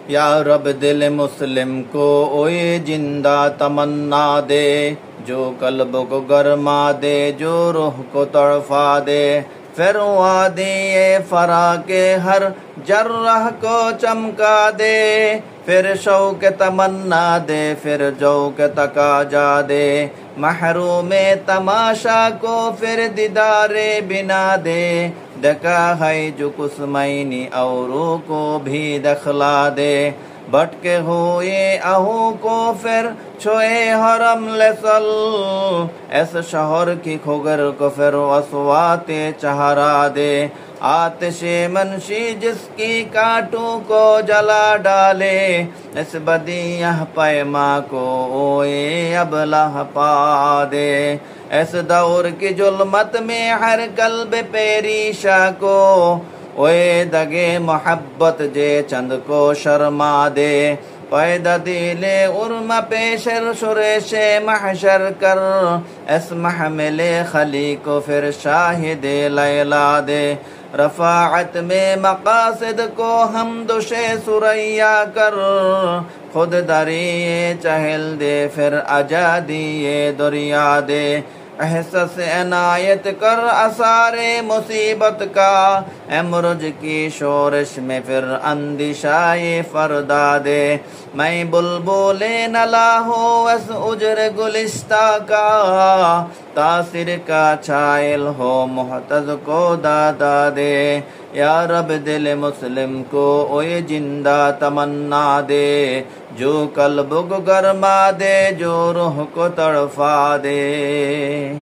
یا رب دل مسلم کو اوے زندہ تمنا دے، جو قلب کو گرما دے، جو روح کو تڑفا دے، پھر وادی فرا کے ہر جرح کو چمکا دے، پھر شوق تمنا دے، پھر ذوق تقاضا دے، محروم تماشا کو پھر دیدار بنا دے، دکا ہے جو کسمینی اوروں کو بھی دکھلا دے، بھٹکے ہوئے اہو کو پھر چھوئے حرم لسل، اس شہر کی کھگر کو پھر اصوات چہرا دے، آتش منشی جس کی کانٹوں کو جلا ڈالے، اس بدیہ پیما کو اوے ابلہ پا دے، اس دور کی ظلمت میں ہر قلب پیریشا کو اوے دگے محبت جے چند کو شرما دے، پیدا دل ارم پیشر شرش محشر کر، اس محمل خلی کو پھر شاہد لیلا دے، رفاعت میں مقاصد کو حمد شے سریا کر، خود دری چہل دے پھر اجادی دریا دے، احساس عنایت کر اثار مصیبت کا، امرج کی شورش میں پھر اندیشہ فردا دے، میں بلبل نلا ہو اس اجر گلستہ کا، تاثر کا چھائل ہو محتض کو دادا دے، یا رب دل مسلم کو اوے زندہ تمنا دے، جو قلب کو گرما دے، جو روح کو تڑفا دے۔